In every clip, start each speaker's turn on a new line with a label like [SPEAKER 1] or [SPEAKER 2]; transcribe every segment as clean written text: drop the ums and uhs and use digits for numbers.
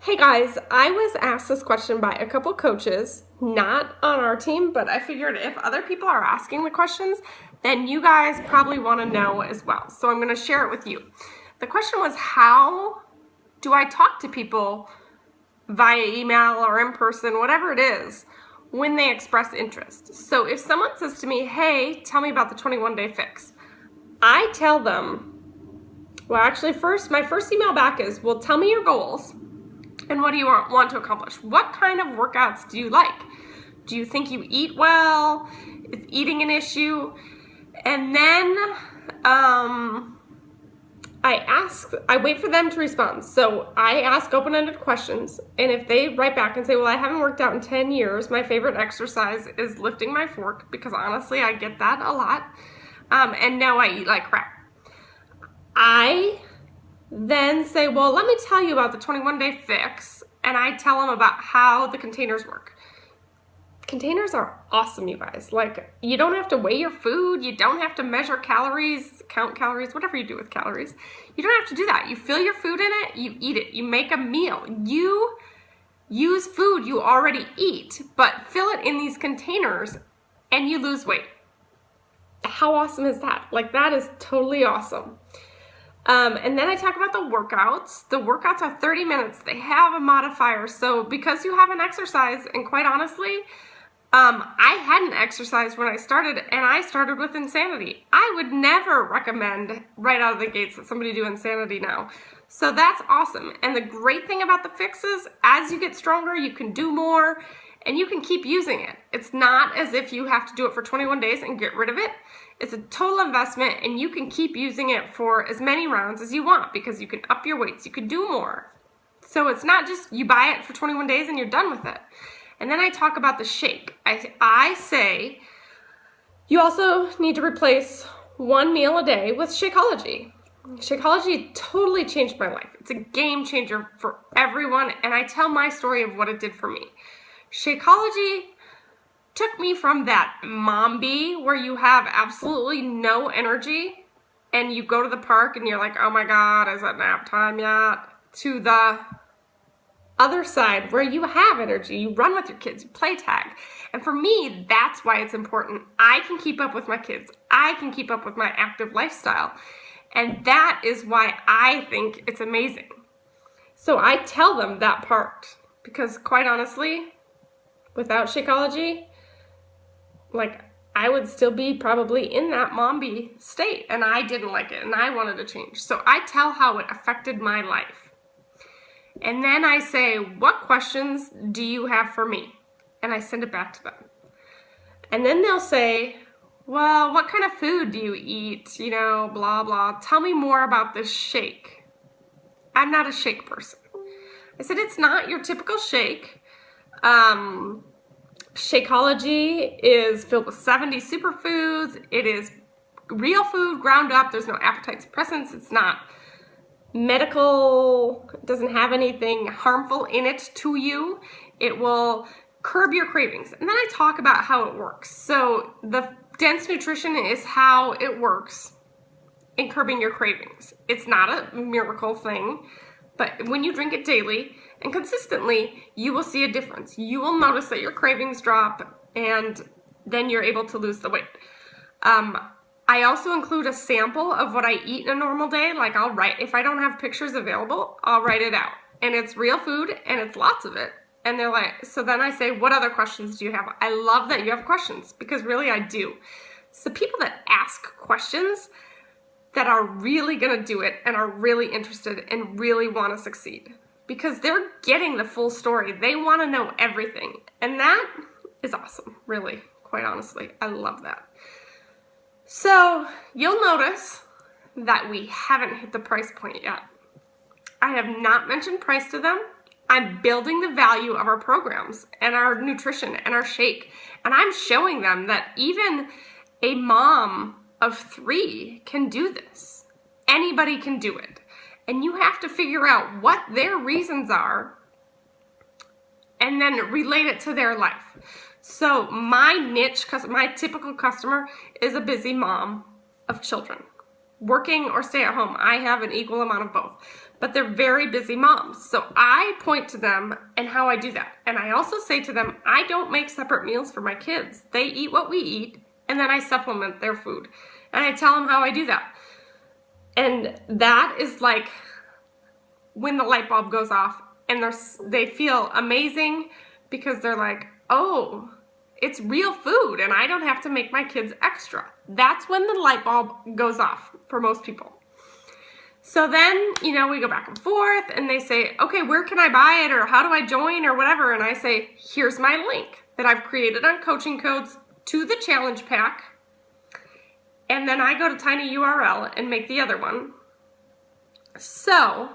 [SPEAKER 1] Hey guys, I was asked this question by a couple coaches, not on our team, but I figured if other people are asking the questions, then you guys probably want to know as well. So I'm going to share it with you. The question was, how do I talk to people via email or in person, whatever it is, when they express interest? So if someone says to me, hey, tell me about the 21-day fix, I tell them, well, actually, my first email back is, well, tell me your goals. And what do you want to accomplish? What kind of workouts do you like? Do you think you eat well? Is eating an issue? And then I wait for them to respond. So I ask open-ended questions. And if they write back and say, well, I haven't worked out in 10 years, my favorite exercise is lifting my fork, because honestly, I get that a lot. And no, I eat like crap. I then say, well, let me tell you about the 21-day fix, and I tell them about how the containers work. Containers are awesome, you guys. Like, you don't have to weigh your food, you don't have to measure calories, count calories, whatever you do with calories. You don't have to do that. You fill your food in it, you eat it, you make a meal. You use food you already eat, but fill it in these containers, and you lose weight. How awesome is that? Like, that is totally awesome. And then I talk about the workouts. The workouts are 30 minutes. They have a modifier. So because you have an exercise, and quite honestly, I hadn't exercised when I started, and I started with Insanity. I would never recommend right out of the gates that somebody do Insanity now. So that's awesome. And the great thing about the fixes, as you get stronger, you can do more, and you can keep using it. It's not as if you have to do it for 21 days and get rid of it. It's a total investment, and you can keep using it for as many rounds as you want, because you can up your weights, you can do more. So it's not just you buy it for 21 days and you're done with it. And then I talk about the shake. I say you also need to replace one meal a day with Shakeology. Shakeology totally changed my life. It's a game changer for everyone, and I tell my story of what it did for me. Shakeology took me from that mom bee where you have absolutely no energy and you go to the park and you're like, oh my God, is it nap time yet? To the other side where you have energy, you run with your kids, you play tag. And for me, that's why it's important. I can keep up with my kids. I can keep up with my active lifestyle. And that is why I think it's amazing. So I tell them that part, because quite honestly, without Shakeology, like, I would still be probably in that mom bee state, and I didn't like it, and I wanted to change. So I tell how it affected my life. And then I say, what questions do you have for me? And I send it back to them. And then they'll say, well, what kind of food do you eat? You know, blah, blah. Tell me more about this shake. I'm not a shake person. I said, it's not your typical shake. Shakeology is filled with 70 superfoods. It is real food ground up. There's no appetite suppressants. It's not medical. It doesn't have anything harmful in it to you. It will curb your cravings. And then I talk about how it works. So the dense nutrition is how it works in curbing your cravings. It's not a miracle thing, but when you drink it daily and consistently, you will see a difference. You will notice that your cravings drop, and then you're able to lose the weight. I also include a sample of what I eat in a normal day. Like, I'll write, if I don't have pictures available, I'll write it out. And it's real food, and it's lots of it. And they're like, so then I say, what other questions do you have? I love that you have questions, because really I do. So people that ask questions that are really gonna do it and are really interested and really wanna succeed, because they're getting the full story. They wanna know everything. And that is awesome, really, quite honestly. I love that. So you'll notice that we haven't hit the price point yet. I have not mentioned price to them. I'm building the value of our programs and our nutrition and our shake. And I'm showing them that even a mom of 3 can do this. Anybody can do it. And you have to figure out what their reasons are and then relate it to their life. So my niche, my typical customer is a busy mom of children, working or stay at home. I have an equal amount of both. but they're very busy moms. So I point to them and how I do that. And I also say to them, I don't make separate meals for my kids. They eat what we eat, and then I supplement their food. And I tell them how I do that. And that is like when the light bulb goes off and they feel amazing because they're like, oh, it's real food and I don't have to make my kids extra. That's when the light bulb goes off for most people. So then, we go back and forth and they say, okay, where can I buy it or how do I join or whatever? And I say, here's my link that I've created on Coaching Codes to the challenge pack. And then I go to TinyURL and make the other one. So,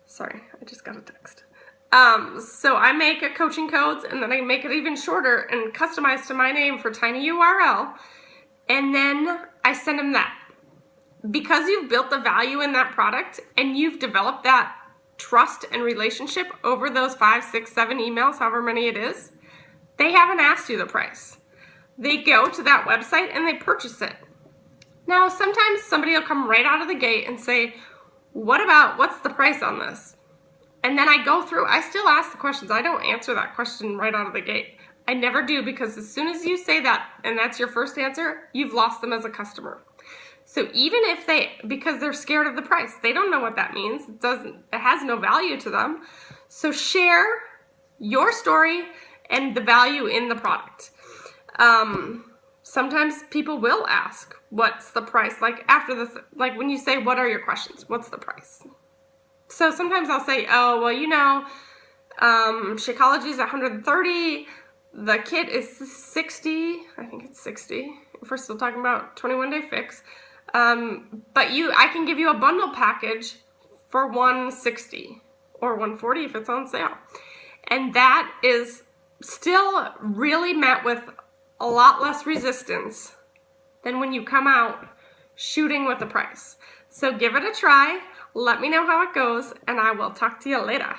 [SPEAKER 1] sorry, I just got a text. So I make a Coaching Codes and then I make it even shorter and customized to my name for TinyURL. And then I send them that. Because you've built the value in that product and you've developed that trust and relationship over those 5, 6, 7 emails, however many it is, they haven't asked you the price. They go to that website and they purchase it. Now, sometimes somebody will come right out of the gate and say, what's the price on this? And then I go through, I still ask the questions. I don't answer that question right out of the gate. I never do, because as soon as you say that and that's your first answer, you've lost them as a customer. So even if because they're scared of the price, they don't know what that means. It has no value to them. So share your story and the value in the product. Sometimes people will ask, what's the price? Like like when you say, what are your questions? What's the price? So sometimes I'll say, oh, well, Shakeology is $130. The kit is $60. I think it's $60. If we're still talking about 21-day fix. But I can give you a bundle package for $160 or $140 if it's on sale. And that is still really met with a lot less resistance than when you come out shooting with the price. So give it a try. Let me know how it goes, and I will talk to you later.